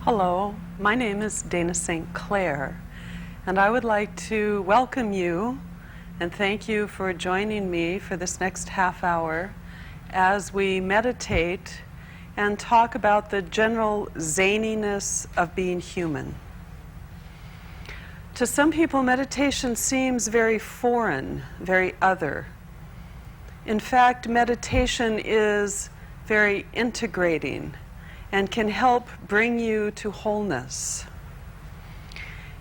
Hello, my name is Dana St. Clair, and I would like to welcome you and thank you for joining me for this next half hour as we meditate and talk about the general zaniness of being human. To some people, meditation seems very foreign, very other. In fact, meditation is very integrating and can help bring you to wholeness.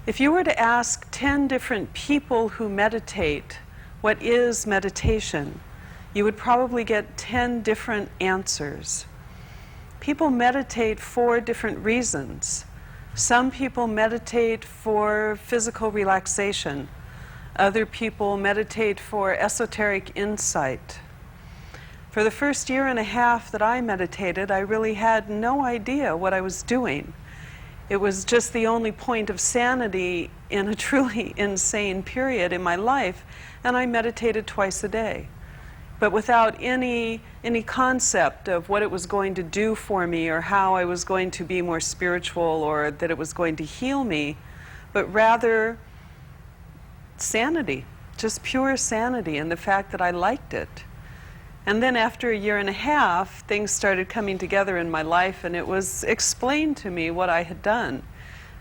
If you were to ask 10 different people who meditate, what is meditation, you would probably get 10 different answers. People meditate for different reasons. Some people meditate for physical relaxation. Other people meditate for esoteric insight. For the first year and a half that I meditated, I really had no idea what I was doing. It was just the only point of sanity in a truly insane period in my life, and I meditated twice a day. But without any concept of what it was going to do for me or how I was going to be more spiritual or that it was going to heal me, but rather sanity, just pure sanity, and the fact that I liked it. And then after a year and a half, things started coming together in my life, and it was explained to me what I had done.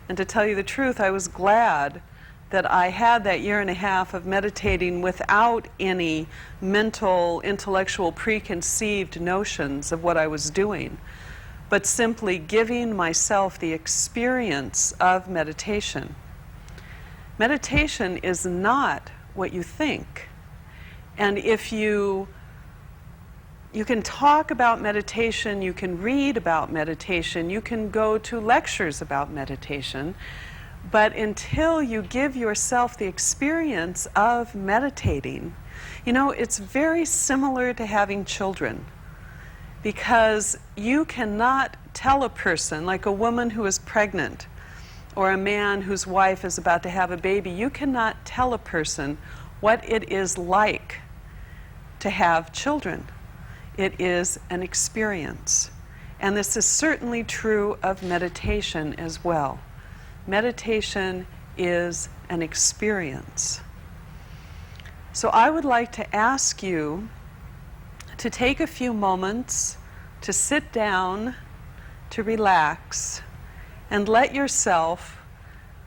And to tell you the truth, I was glad that I had that year and a half of meditating without any mental, intellectual, preconceived notions of what I was doing, but simply giving myself the experience of meditation. Meditation is not what you think. And if you can talk about meditation, you can read about meditation, you can go to lectures about meditation, but until you give yourself the experience of meditating, it's very similar to having children, because you cannot tell a person, like a woman who is pregnant or a man whose wife is about to have a baby, you cannot tell a person what it is like to have children. It is an experience. And this is certainly true of meditation as well. Meditation is an experience. So I would like to ask you to take a few moments to sit down, to relax, and let yourself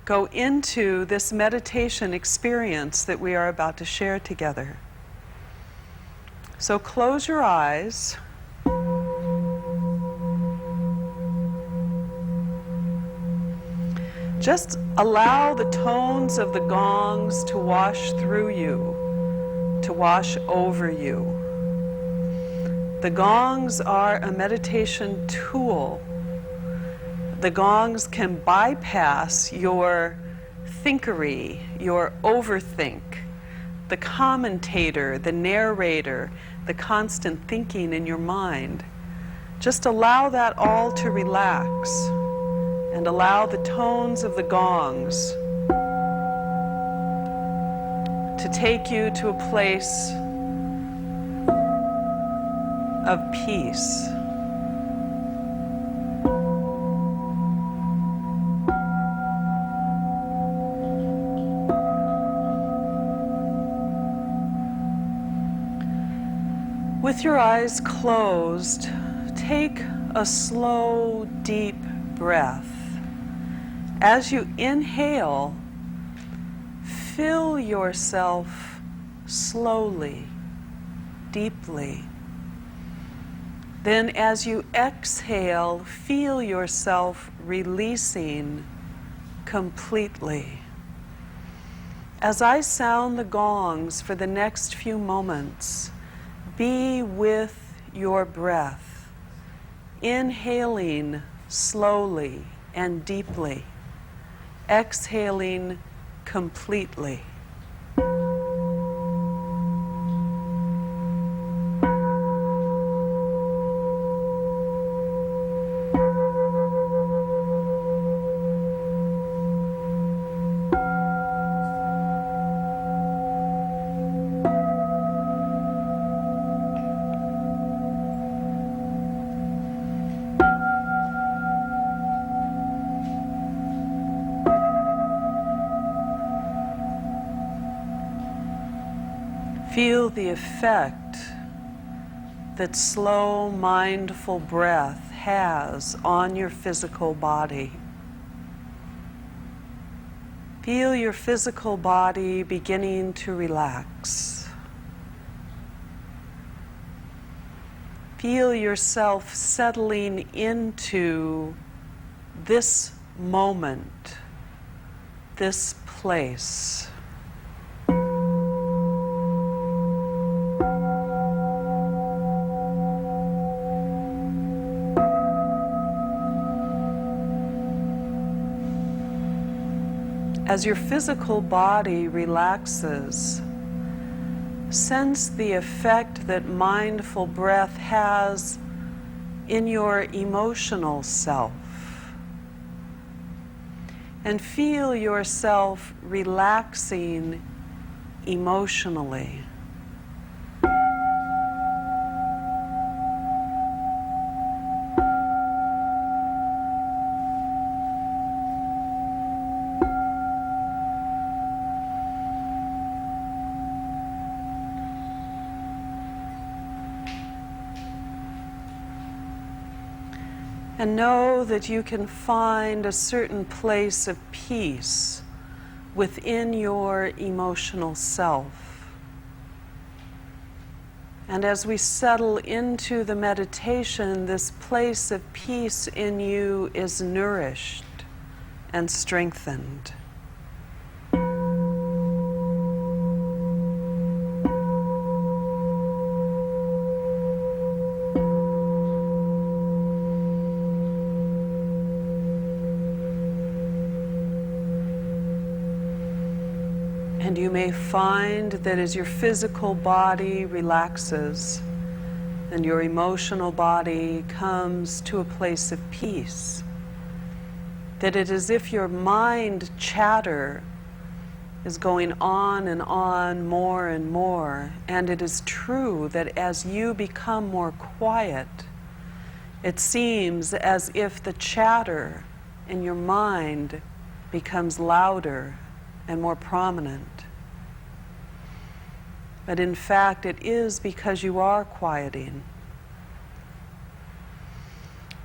go into this meditation experience that we are about to share together. So close your eyes. Just allow the tones of the gongs to wash through you, to wash over you. The gongs are a meditation tool. The gongs can bypass your thinkery, your overthink, the commentator, the narrator, the constant thinking in your mind. Just allow that all to relax and allow the tones of the gongs to take you to a place of peace. With your eyes closed, take a slow, deep breath. As you inhale, fill yourself slowly, deeply. Then as you exhale, feel yourself releasing completely. As I sound the gongs for the next few moments, be with your breath, inhaling slowly and deeply, exhaling completely. Feel the effect that slow, mindful breath has on your physical body. Feel your physical body beginning to relax. Feel yourself settling into this moment, this place. As your physical body relaxes, sense the effect that mindful breath has in your emotional self. And feel yourself relaxing emotionally. And know that you can find a certain place of peace within your emotional self. And as we settle into the meditation, this place of peace in you is nourished and strengthened. And you may find that as your physical body relaxes and your emotional body comes to a place of peace, that it is as if your mind chatter is going on and on more and more. And it is true that as you become more quiet, it seems as if the chatter in your mind becomes louder and more prominent. But in fact, it is because you are quieting.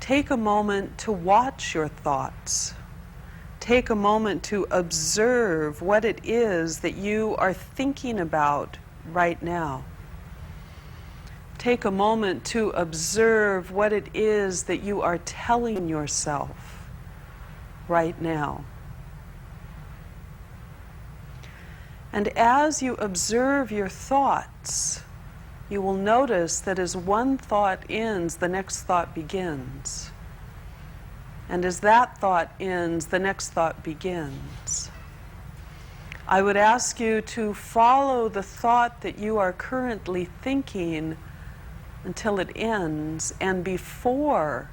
Take a moment to watch your thoughts. Take a moment to observe what it is that you are thinking about right now. Take a moment to observe what it is that you are telling yourself right now. And as you observe your thoughts, you will notice that as one thought ends, the next thought begins. And as that thought ends, the next thought begins. I would ask you to follow the thought that you are currently thinking until it ends, and before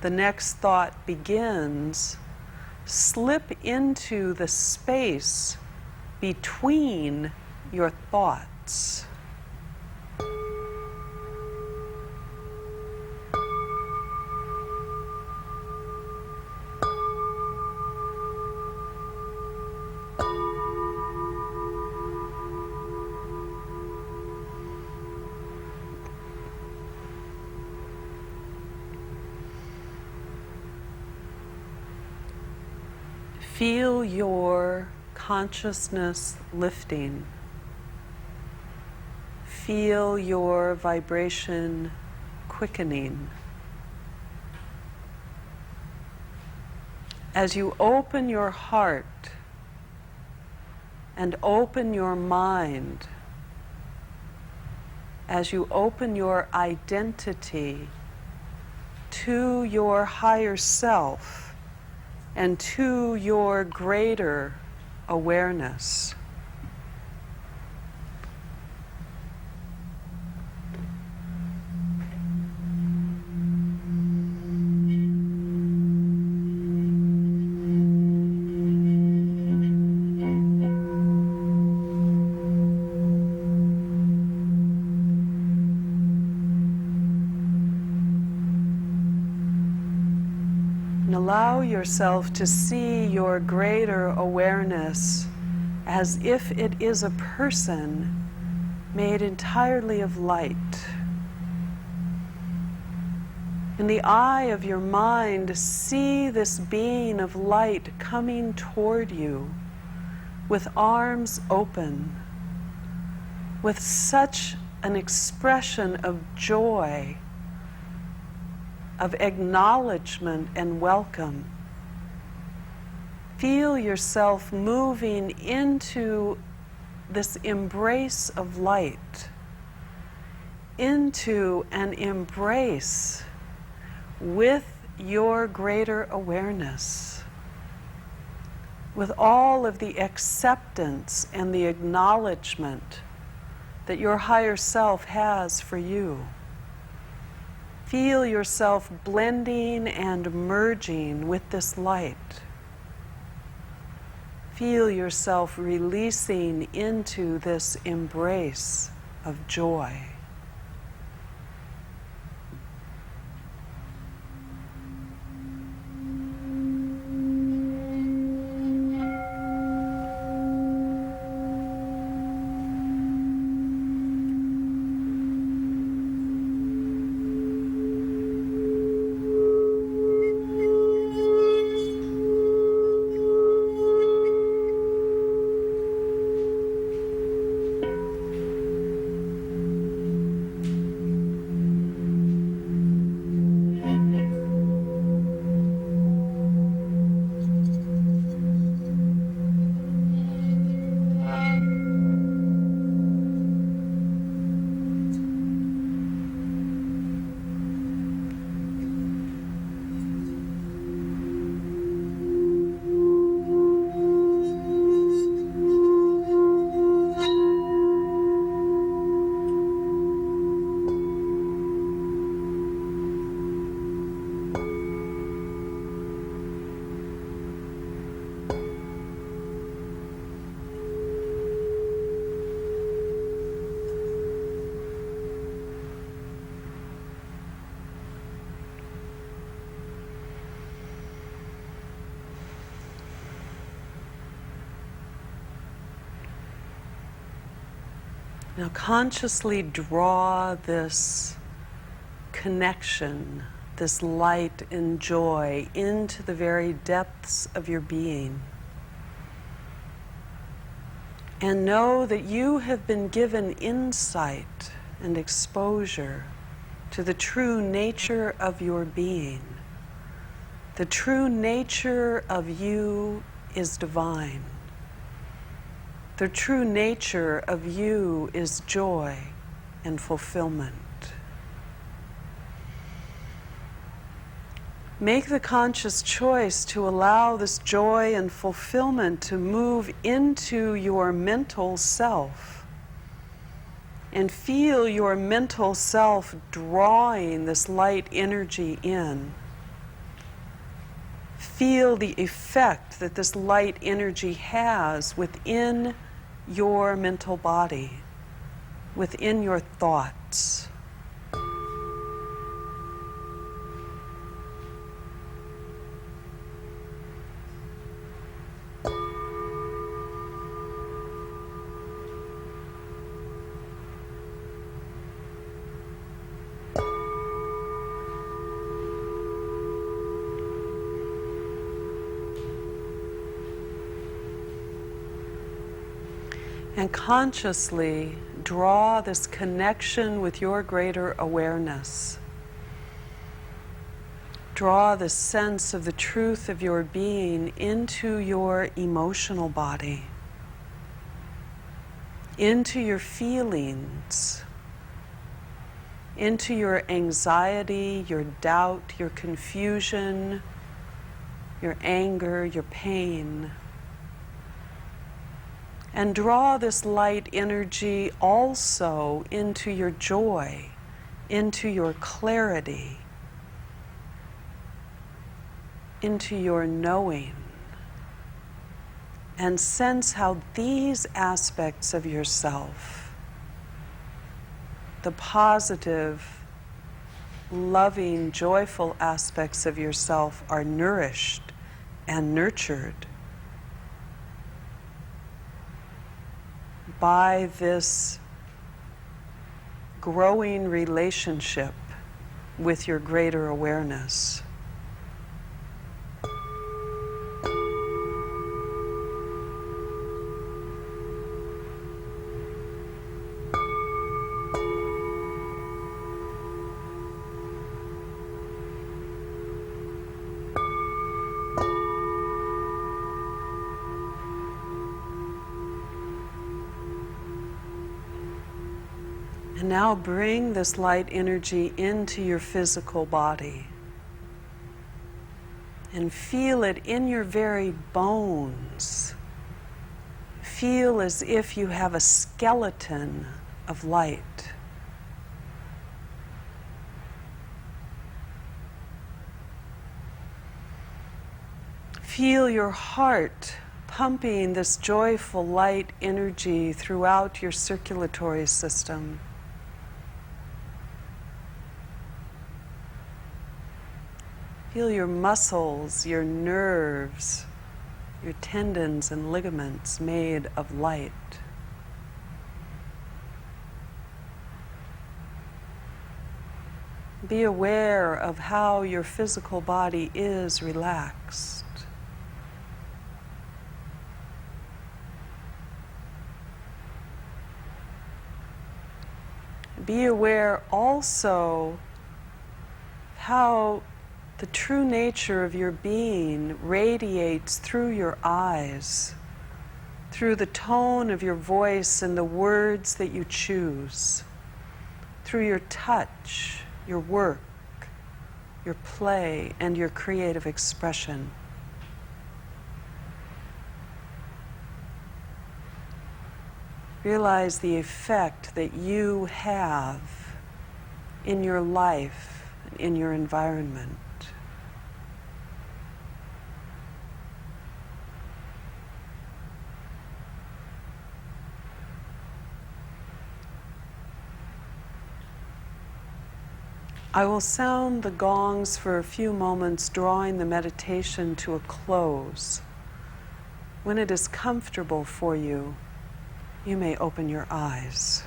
the next thought begins, slip into the space between your thoughts. Feel your consciousness lifting. Feel your vibration quickening. As you open your heart and open your mind, as you open your identity to your higher self and to your greater awareness, allow yourself to see your greater awareness as if it is a person made entirely of light. In the eye of your mind, see this being of light coming toward you with arms open, with such an expression of joy, of acknowledgement and welcome. Feel yourself moving into this embrace of light, into an embrace with your greater awareness, with all of the acceptance and the acknowledgement that your higher self has for you. Feel yourself blending and merging with this light. Feel yourself releasing into this embrace of joy. Now consciously draw this connection, this light and joy into the very depths of your being. And know that you have been given insight and exposure to the true nature of your being. The true nature of you is divine. The true nature of you is joy and fulfillment. Make the conscious choice to allow this joy and fulfillment to move into your mental self, and feel your mental self drawing this light energy in. Feel the effect that this light energy has within your mental body, within your thoughts. And consciously draw this connection with your greater awareness. Draw the sense of the truth of your being into your emotional body, into your feelings, into your anxiety, your doubt, your confusion, your anger, your pain. And draw this light energy also into your joy, into your clarity, into your knowing. And sense how these aspects of yourself, the positive, loving, joyful aspects of yourself, are nourished and nurtured by this growing relationship with your greater awareness. And now bring this light energy into your physical body and feel it in your very bones. Feel as if you have a skeleton of light. Feel your heart pumping this joyful light energy throughout your circulatory system. Feel your muscles, your nerves, your tendons and ligaments made of light. Be aware of how your physical body is relaxed. Be aware also how the true nature of your being radiates through your eyes, through the tone of your voice and the words that you choose, through your touch, your work, your play, and your creative expression. Realize the effect that you have in your life, in your environment. I will sound the gongs for a few moments, drawing the meditation to a close. When it is comfortable for you, you may open your eyes.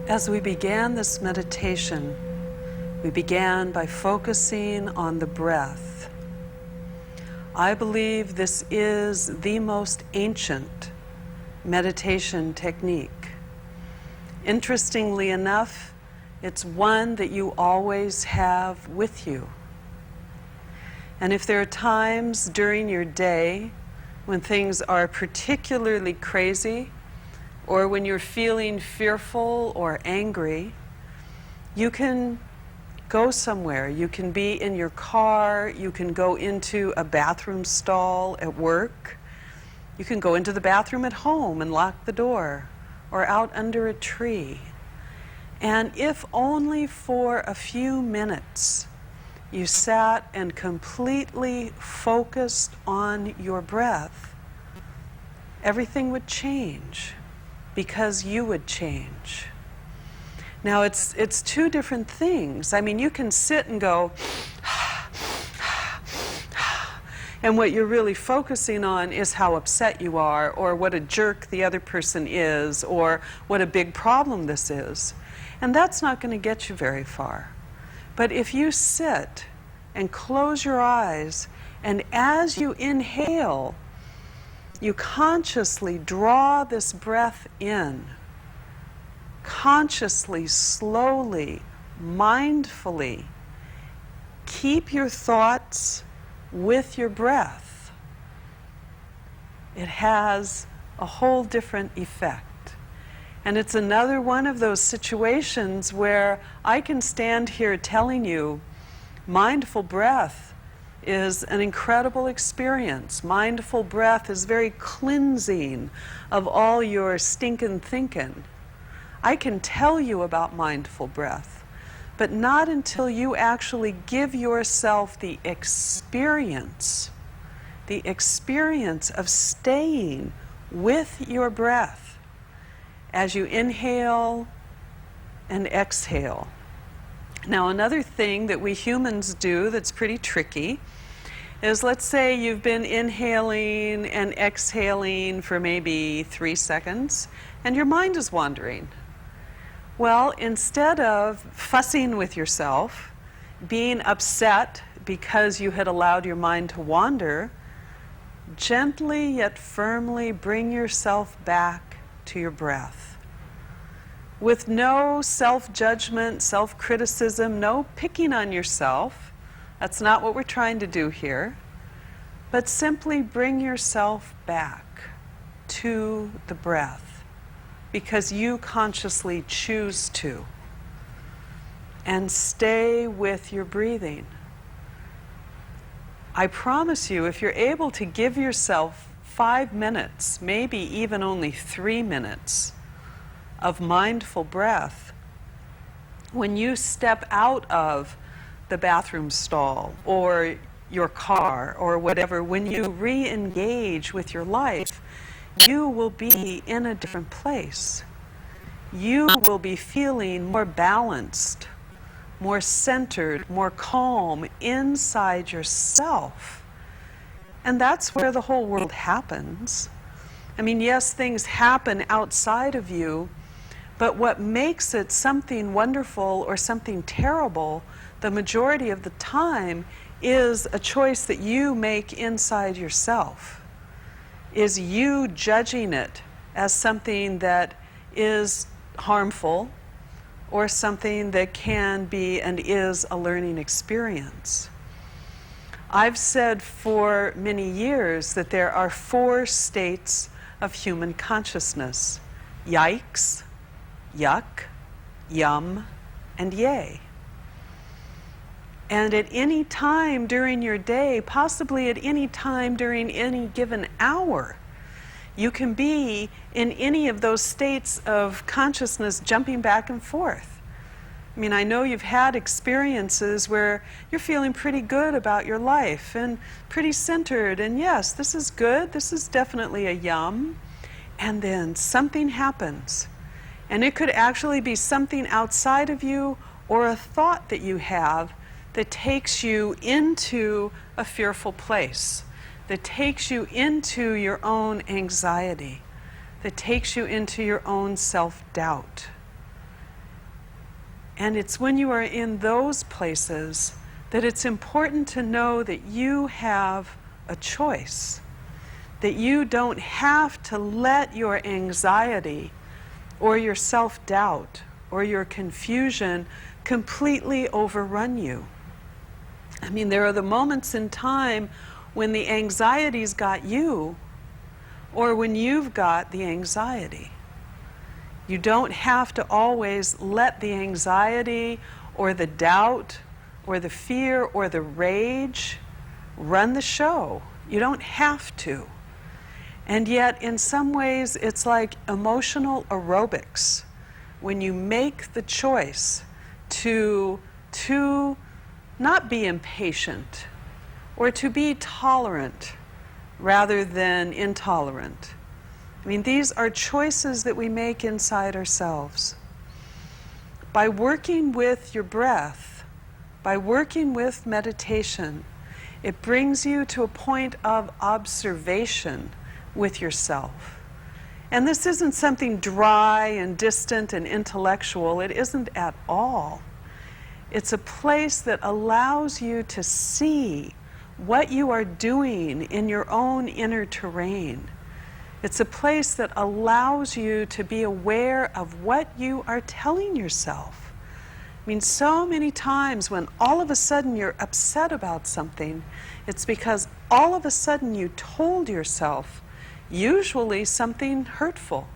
As we began this meditation, we began by focusing on the breath. I believe this is the most ancient meditation technique. Interestingly enough, it's one that you always have with you. And if there are times during your day when things are particularly crazy, or when you're feeling fearful or angry, you can go somewhere. You can be in your car, you can go into a bathroom stall at work, you can go into the bathroom at home and lock the door, or out under a tree. And if only for a few minutes you sat and completely focused on your breath, everything would change. Because you would change. Now it's two different things. I mean, you can sit and go, and what you're really focusing on is how upset you are, or what a jerk the other person is, or what a big problem this is. And that's not going to get you very far. But if you sit and close your eyes. And as you inhale, you consciously draw this breath in. Consciously, slowly, mindfully, keep your thoughts with your breath. It has a whole different effect. And it's another one of those situations where I can stand here telling you mindful breath is an incredible experience. Mindful breath is very cleansing of all your stinking thinking. I can tell you about mindful breath, but not until you actually give yourself the experience of staying with your breath as you inhale and exhale. Now, another thing that we humans do that's pretty tricky is, let's say you've been inhaling and exhaling for maybe 3 seconds and your mind is wandering. Well, instead of fussing with yourself, being upset because you had allowed your mind to wander, gently yet firmly bring yourself back to your breath. With no self-judgment, self-criticism, no picking on yourself. That's not what we're trying to do here. But simply bring yourself back to the breath because you consciously choose to. And stay with your breathing. I promise you, if you're able to give yourself 5 minutes, maybe even only 3 minutes of mindful breath, when you step out of the bathroom stall or your car or whatever, when you re-engage with your life, you will be in a different place. You will be feeling more balanced, more centered, more calm inside yourself. And that's where the whole world happens. I mean, yes, things happen outside of you, but what makes it something wonderful or something terrible, the majority of the time, is a choice that you make inside yourself. Is you judging it as something that is harmful or something that can be and is a learning experience. I've said for many years that there are 4 states of human consciousness: yikes, yuck, yum, and yay. And at any time during your day, possibly at any time during any given hour, you can be in any of those states of consciousness jumping back and forth. I mean, I know you've had experiences where you're feeling pretty good about your life and pretty centered, and yes, this is good, this is definitely a yum, and then something happens. And it could actually be something outside of you or a thought that you have that takes you into a fearful place, that takes you into your own anxiety, that takes you into your own self-doubt. And it's when you are in those places that it's important to know that you have a choice, that you don't have to let your anxiety or your self-doubt or your confusion completely overrun you. I mean, there are the moments in time when the anxiety's got you or when you've got the anxiety. You don't have to always let the anxiety or the doubt or the fear or the rage run the show. You don't have to. And yet, in some ways, it's like emotional aerobics. When you make the choice to not be impatient or to be tolerant rather than intolerant. I mean, these are choices that we make inside ourselves. By working with your breath, by working with meditation, it brings you to a point of observation with yourself. And this isn't something dry and distant and intellectual. It isn't at all. It's a place that allows you to see what you are doing in your own inner terrain. It's a place that allows you to be aware of what you are telling yourself. I mean, so many times when all of a sudden you're upset about something, it's because all of a sudden you told yourself, usually something hurtful.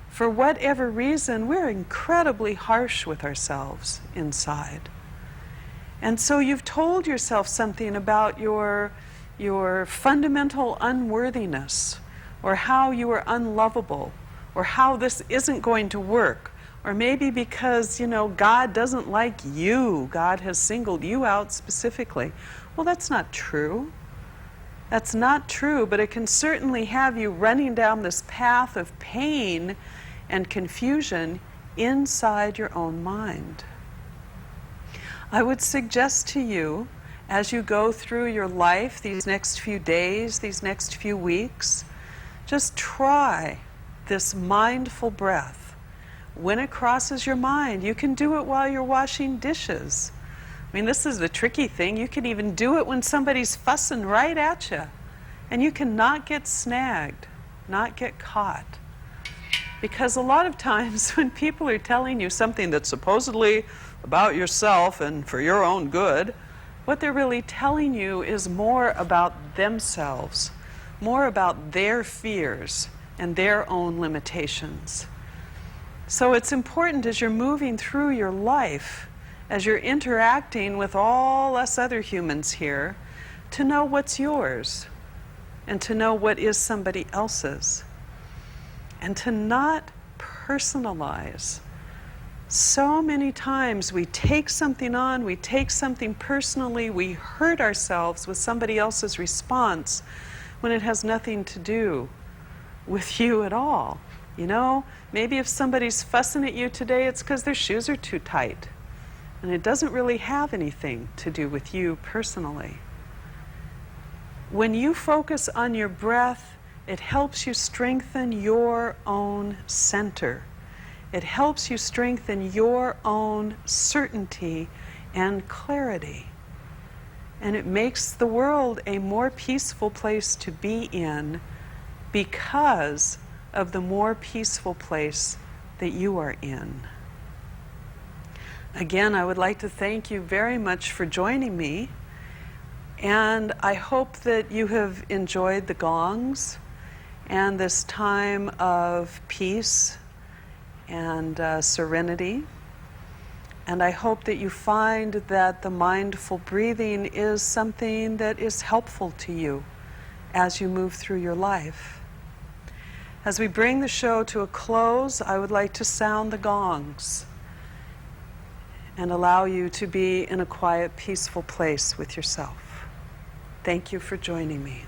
For whatever reason, we're incredibly harsh with ourselves inside. And so you've told yourself something about your fundamental unworthiness, or how you are unlovable, or how this isn't going to work, or maybe because, God doesn't like you. God has singled you out specifically. Well, that's not true. That's not true, but it can certainly have you running down this path of pain and confusion inside your own mind. I would suggest to you, as you go through your life these next few days, these next few weeks, just try this mindful breath. When it crosses your mind, you can do it while you're washing dishes. I mean, this is the tricky thing. You can even do it when somebody's fussing right at you. And you can not get snagged, not get caught. Because a lot of times when people are telling you something that's supposedly about yourself and for your own good, what they're really telling you is more about themselves, more about their fears and their own limitations. So it's important as you're moving through your life, as you're interacting with all us other humans here, to know what's yours and to know what is somebody else's, and to not personalize. So many times we take something on, we take something personally, we hurt ourselves with somebody else's response when it has nothing to do with you at all. Maybe if somebody's fussing at you today, it's because their shoes are too tight. And it doesn't really have anything to do with you personally. When you focus on your breath, it helps you strengthen your own center. It helps you strengthen your own certainty and clarity. And it makes the world a more peaceful place to be in because of the more peaceful place that you are in. Again, I would like to thank you very much for joining me. And I hope that you have enjoyed the gongs and this time of peace and serenity. And I hope that you find that the mindful breathing is something that is helpful to you as you move through your life. As we bring the show to a close, I would like to sound the gongs and allow you to be in a quiet, peaceful place with yourself. Thank you for joining me.